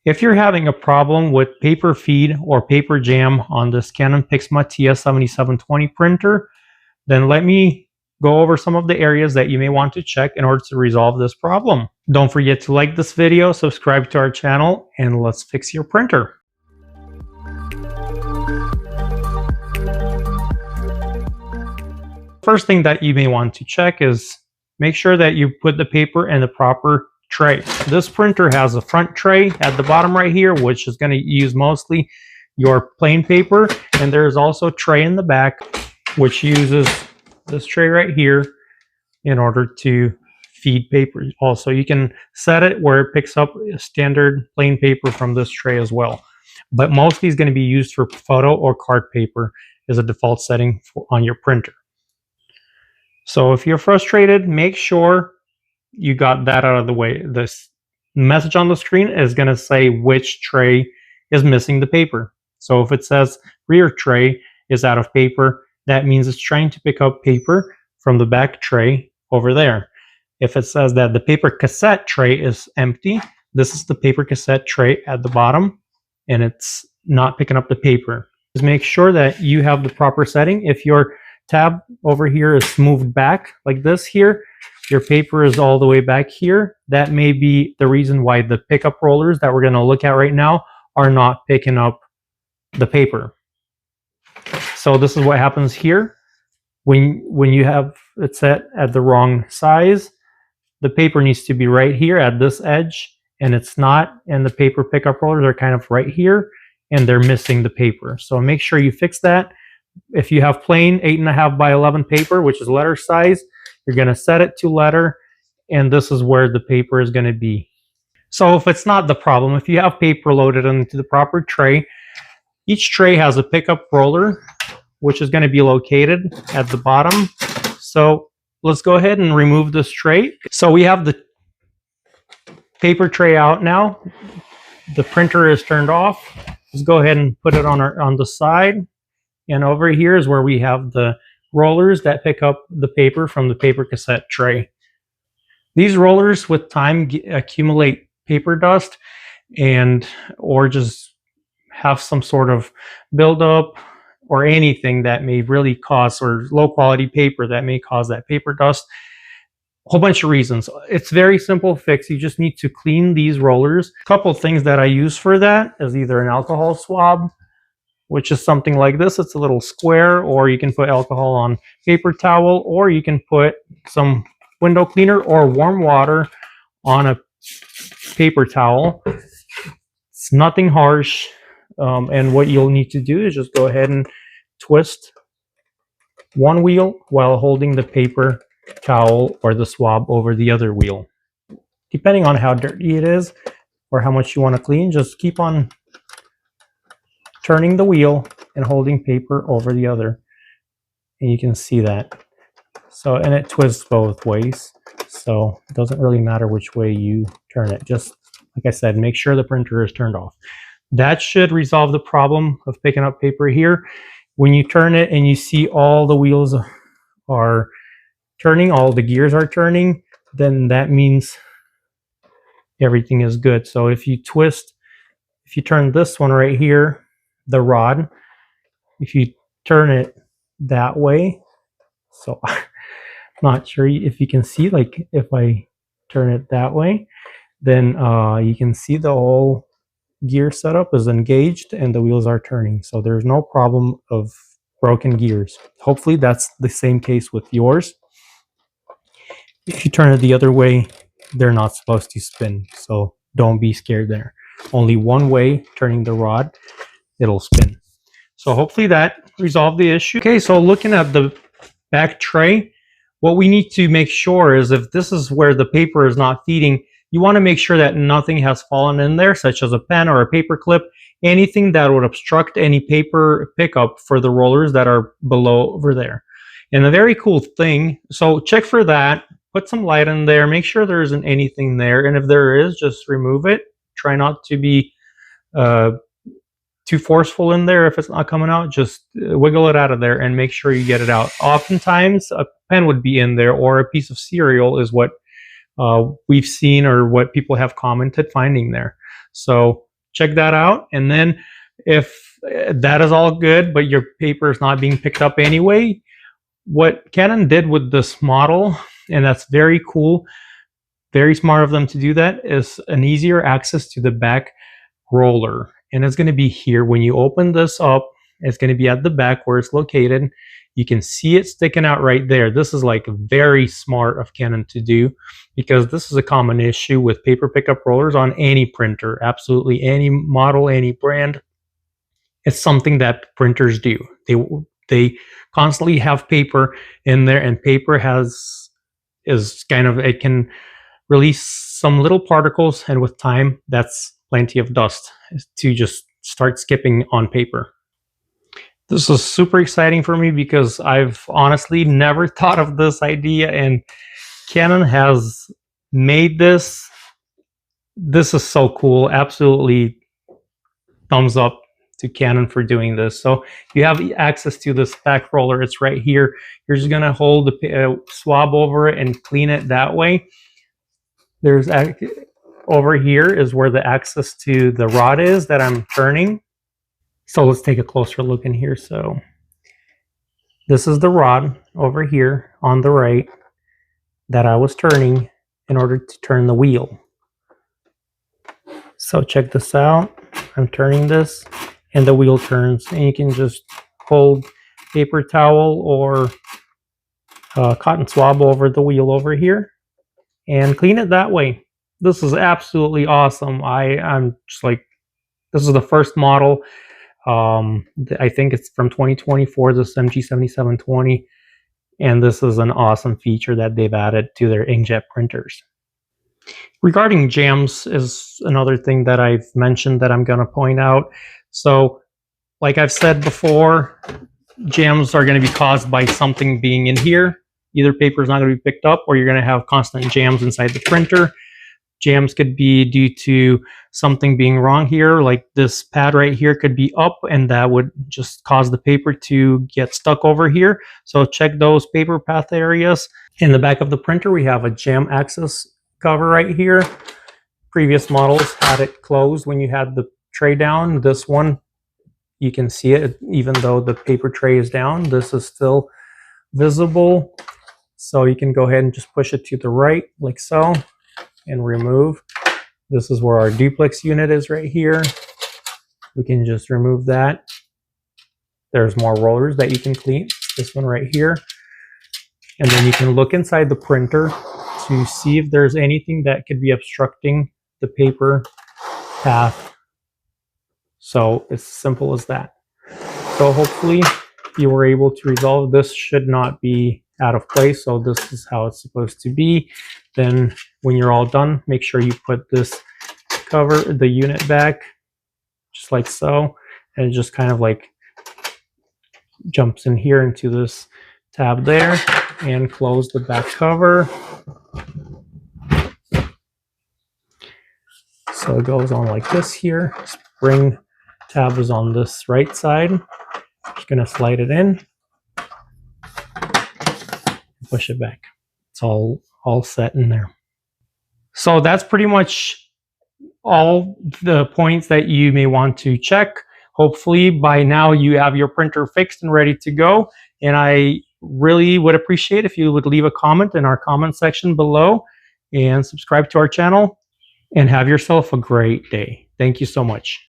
If you're having a problem with paper feed or paper jam on this Canon Pixma TS7720 printer, then let me go over some of the areas that you may want to check in order to resolve this problem. Don't forget to like this video, subscribe to our channel, and let's fix your printer. First thing that you may want to check is make sure that you put the paper in the proper tray. This printer has a front tray at the bottom right here, which is going to use mostly your plain paper, and there's also a tray in the back which uses this tray right here in order to feed paper. Also, you can set it where it picks up standard plain paper from this tray as well, but mostly is going to be used for photo or card paper as a default setting on your printer. So if you're frustrated, make sure you got that out of the way. This message on the screen is going to say which tray is missing the paper. So if it says rear tray is out of paper, that means it's trying to pick up paper from the back tray over there. If it says that the paper cassette tray is empty, this is the paper cassette tray at the bottom, and it's not picking up the paper. Just make sure that you have the proper setting. If your tab over here is moved back like this here, your paper is all the way back here, that may be the reason why the pickup rollers that we're going to look at right now are not picking up the paper. So this is what happens here. When you have it set at the wrong size, the paper needs to be right here at this edge, and it's not, and the paper pickup rollers are kind of right here, and they're missing the paper. So make sure you fix that. If you have plain 8.5 by 11 paper, which is letter size, you're going to set it to letter, and this is where the paper is going to be. So if it's not the problem, if you have paper loaded into the proper tray, each tray has a pickup roller, which is going to be located at the bottom. So let's go ahead and remove this tray. So we have the paper tray out now. The printer is turned off. Let's go ahead and put it on the side. And over here is where we have the rollers that pick up the paper from the paper cassette tray. These rollers with time accumulate paper dust or just have some sort of buildup or anything that may really cause, or low quality paper that may cause that paper dust. A whole bunch of reasons. It's very simple fix. You just need to clean these rollers. A couple of things that I use for that is either an alcohol swab, which is something like this. It's a little square, or you can put alcohol on paper towel, or you can put some window cleaner or warm water on a paper towel. It's nothing harsh. And what you'll need to do is just go ahead and twist one wheel while holding the paper towel or the swab over the other wheel. Depending on how dirty it is or how much you want to clean, just keep on turning the wheel and holding paper over the other, and you can see that. So, and it twists both ways, so it doesn't really matter which way you turn it. Just like I said, make sure the printer is turned off. That should resolve the problem of picking up paper here. When you turn it and you see all the wheels are turning, all the gears are turning, then that means everything is good. So if you turn this one right here, the rod, if you turn it that way, so I'm not sure if you can see, like if I turn it that way, then you can see the whole gear setup is engaged and the wheels are turning. So there's no problem of broken gears. Hopefully that's the same case with yours. If you turn it the other way, they're not supposed to spin. So don't be scared there. Only one way, turning the rod, it'll spin. So hopefully that resolved the issue. Okay, so looking at the back tray, what we need to make sure is if this is where the paper is not feeding, you want to make sure that nothing has fallen in there, such as a pen or a paper clip, anything that would obstruct any paper pickup for the rollers that are below over there. And a very cool thing, so check for that, put some light in there, make sure there isn't anything there, and if there is, just remove it. Try not to be too forceful in there. If it's not coming out, just wiggle it out of there and make sure you get it out. Oftentimes a pen would be in there, or a piece of cereal is what we've seen or what people have commented finding there. So check that out. And then if that is all good, but your paper is not being picked up anyway, what Canon did with this model, and that's very cool, very smart of them to do that, is an easier access to the back roller. And it's going to be here. When you open this up, it's going to be at the back where it's located. You can see it sticking out right there. This is like very smart of Canon to do, because this is a common issue with paper pickup rollers on any printer, absolutely any model, any brand. It's something that printers do. They constantly have paper in there, and paper is kind of, it can release some little particles, and with time, that's plenty of dust to just start skipping on paper. This is super exciting for me because I've honestly never thought of this idea, and Canon has made this. This is so cool. Absolutely thumbs up to Canon for doing this. So you have access to this back roller. It's right here. You're just gonna hold the swab over it and clean it that way. There's over here is where the access to the rod is that I'm turning. So let's take a closer look in here. So this is the rod over here on the right that I was turning in order to turn the wheel. So check this out. I'm turning this and the wheel turns, and you can just hold paper towel or cotton swab over the wheel over here and clean it that way. This is absolutely awesome. I'm just like, this is the first model. I think it's from 2024, this MG7720, and this is an awesome feature that they've added to their inkjet printers. Regarding jams is another thing that I've mentioned that I'm going to point out. So like I've said before, jams are going to be caused by something being in here. Either paper is not going to be picked up, or you're going to have constant jams inside the printer. Jams could be due to something being wrong here, like this pad right here could be up, and that would just cause the paper to get stuck over here. So check those paper path areas. In the back of the printer, we have a jam access cover right here. Previous models had it closed when you had the tray down. This one, you can see it even though the paper tray is down. This is still visible. So you can go ahead and just push it to the right like so and remove. This is where our duplex unit is right here. We can just remove that. There's more rollers that you can clean. This one right here. And then you can look inside the printer to see if there's anything that could be obstructing the paper path. So it's simple as that. So hopefully you were able to resolve this. Should not be out of place. So this is how it's supposed to be. Then when you're all done, make sure you put this cover, the unit back, just like so. And it just kind of like jumps in here into this tab there, and close the back cover. So it goes on like this here. Spring tab is on this right side. Just gonna slide it in, push it back. It's all set in there. So that's pretty much all the points that you may want to check. Hopefully by now you have your printer fixed and ready to go. And I really would appreciate if you would leave a comment in our comment section below and subscribe to our channel, and have yourself a great day. Thank you so much.